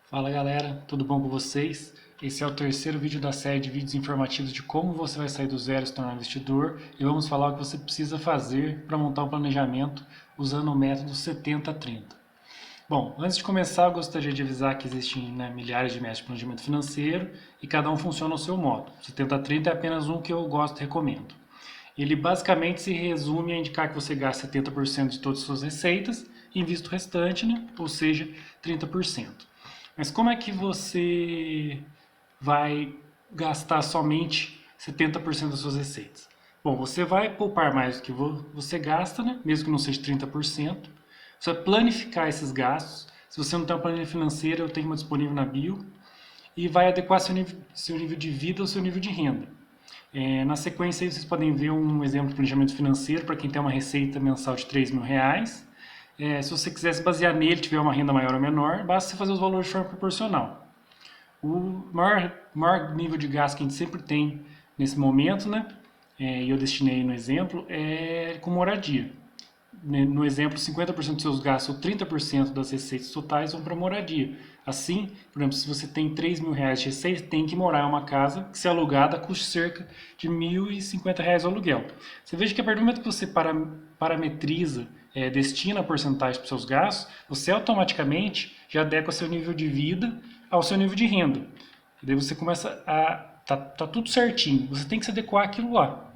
Fala galera, tudo bom com vocês? Esse é o terceiro vídeo da série de vídeos informativos de como você vai sair do zero e se tornar um investidor e vamos falar o que você precisa fazer para montar um planejamento usando o método 70-30. Bom, antes de começar eu gostaria de avisar que existem milhares de métodos de planejamento financeiro e cada um funciona ao seu modo. 70-30 é apenas um que eu gosto e recomendo. Ele basicamente se resume a indicar que você gaste 70% de todas as suas receitas e invista o restante, né? Ou seja, 30%. Mas como é que você vai gastar somente 70% das suas receitas? Bom, você vai poupar mais do que você gasta, né? Mesmo que não seja 30%. Você vai planificar esses gastos. Se você não tem uma planilha financeira, eu tenho uma disponível na bio. E vai adequar seu nível de vida ao seu nível de renda. Na sequência, aí vocês podem ver um exemplo de planejamento financeiro para quem tem uma receita mensal de R$ 3.000. Se você quiser se basear nele, tiver uma renda maior ou menor, basta você fazer os valores de forma proporcional. O maior nível de gasto que a gente sempre tem nesse momento, né, e eu destinei no exemplo, é com moradia. No exemplo, 50% dos seus gastos ou 30% das receitas totais vão para moradia. Assim, por exemplo, se você tem R$ 3.000 de receita, tem que morar em uma casa que, se alugada, custe cerca de R$ 1.050 o aluguel. Você veja que a partir do momento que você parametriza, destina a porcentagem para os seus gastos, você automaticamente já adequa seu nível de vida ao seu nível de renda. E daí você começa a... Tá tudo certinho, você tem que se adequar àquilo lá.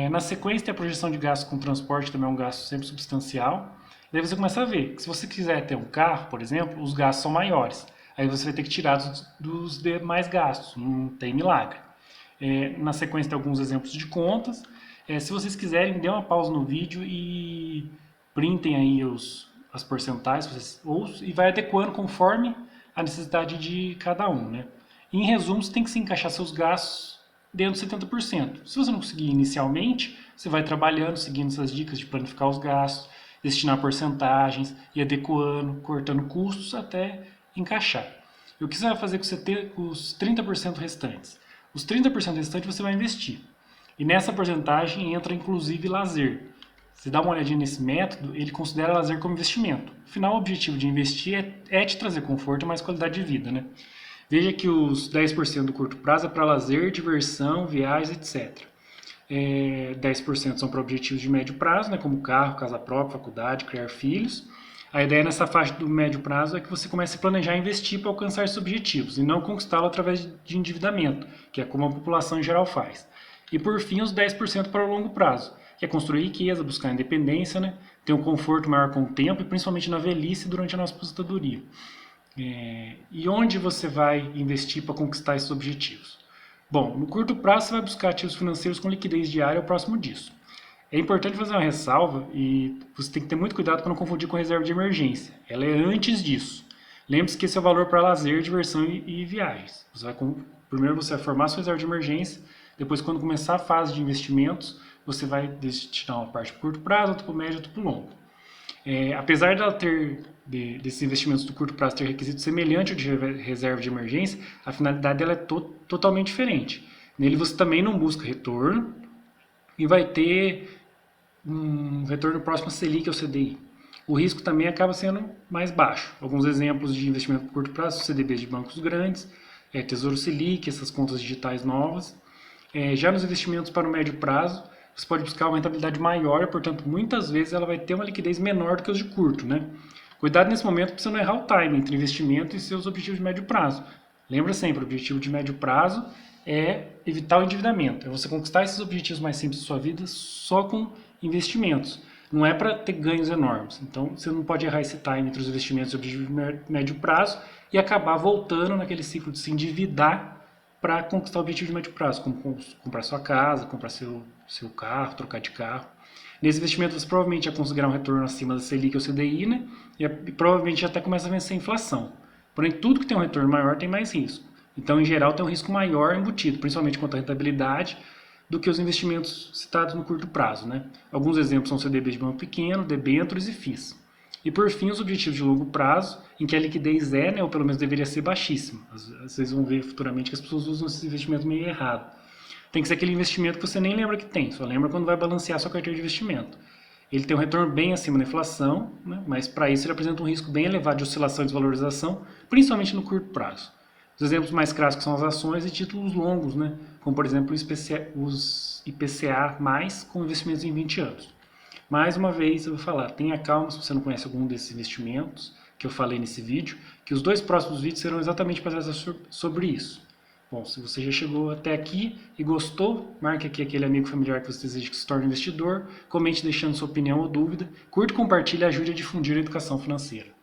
Na sequência, tem a projeção de gastos com transporte, também é um gasto sempre substancial. Daí você começa a ver que se você quiser ter um carro, por exemplo, os gastos são maiores. Aí você vai ter que tirar dos demais gastos, não tem milagre. Na sequência, tem alguns exemplos de contas. Se vocês quiserem, dê uma pausa no vídeo e printem aí as porcentagens e vai adequando conforme a necessidade de cada um, né? Em resumo, você tem que se encaixar seus gastos dentro de 70%. Se você não conseguir inicialmente, você vai trabalhando, seguindo essas dicas de planificar os gastos, destinar porcentagens e adequando, cortando custos até encaixar. E o que você vai fazer com os 30% restantes? Os 30% restantes você vai investir. E nessa porcentagem entra inclusive lazer. Se dá uma olhadinha nesse método, ele considera lazer como investimento. Afinal, o objetivo de investir é te trazer conforto e mais qualidade de vida, né? Veja que os 10% do curto prazo é para lazer, diversão, viagens, etc. 10% são para objetivos de médio prazo, né, como carro, casa própria, faculdade, criar filhos. A ideia nessa faixa do médio prazo é que você comece a planejar e investir para alcançar esses objetivos e não conquistá-lo através de endividamento, que é como a população em geral faz. E por fim, os 10% para o longo prazo, que é construir riqueza, buscar independência, né, ter um conforto maior com o tempo e principalmente na velhice durante a nossa aposentadoria. E onde você vai investir para conquistar esses objetivos? Bom, no curto prazo você vai buscar ativos financeiros com liquidez diária ou próximo disso. É importante fazer uma ressalva e você tem que ter muito cuidado para não confundir com reserva de emergência. Ela é antes disso. Lembre-se que esse é o valor para lazer, diversão e viagens. Primeiro você vai formar sua reserva de emergência, depois quando começar a fase de investimentos, você vai destinar uma parte para o curto prazo, outra para o médio, outra para o longo. Apesar desses investimentos do curto prazo ter requisito semelhante ao de reserva de emergência, a finalidade dela é totalmente diferente. Nele você também não busca retorno e vai ter um retorno próximo a Selic ou CDI. O risco também acaba sendo mais baixo. Alguns exemplos de investimento por curto prazo são CDBs de bancos grandes, Tesouro Selic, essas contas digitais novas. Já nos investimentos para o médio prazo, você pode buscar uma rentabilidade maior, portanto, muitas vezes ela vai ter uma liquidez menor do que os de curto, né? Cuidado nesse momento para você não errar o time entre investimento e seus objetivos de médio prazo. Lembra sempre, o objetivo de médio prazo é evitar o endividamento, é você conquistar esses objetivos mais simples da sua vida só com investimentos. Não é para ter ganhos enormes. Então, você não pode errar esse time entre os investimentos e objetivos de médio prazo e acabar voltando naquele ciclo de se endividar para conquistar o objetivo de médio prazo, como comprar sua casa, comprar seu carro, trocar de carro. Nesse investimento você provavelmente já conseguirá um retorno acima da Selic ou CDI, né? E provavelmente já até começa a vencer a inflação. Porém, tudo que tem um retorno maior tem mais risco. Então, em geral, tem um risco maior embutido, principalmente quanto à rentabilidade, do que os investimentos citados no curto prazo, né? Alguns exemplos são CDBs de banco pequeno, debêntures e FIIs. E por fim, os objetivos de longo prazo, em que a liquidez é, né, ou pelo menos deveria ser baixíssima. Vocês vão ver futuramente que as pessoas usam esse investimento meio errado. Tem que ser aquele investimento que você nem lembra que tem, só lembra quando vai balancear sua carteira de investimento. Ele tem um retorno bem acima da inflação, né? Mas para isso ele apresenta um risco bem elevado de oscilação e desvalorização, principalmente no curto prazo. Os exemplos mais clássicos são as ações e títulos longos, né? Como por exemplo os IPCA+, com investimentos em 20 anos. Mais uma vez eu vou falar, tenha calma se você não conhece algum desses investimentos que eu falei nesse vídeo, que os 2 próximos vídeos serão exatamente para tratar sobre isso. Bom, se você já chegou até aqui e gostou, marque aqui aquele amigo familiar que você deseja que se torne investidor, comente deixando sua opinião ou dúvida, curta, compartilhe e ajude a difundir a educação financeira.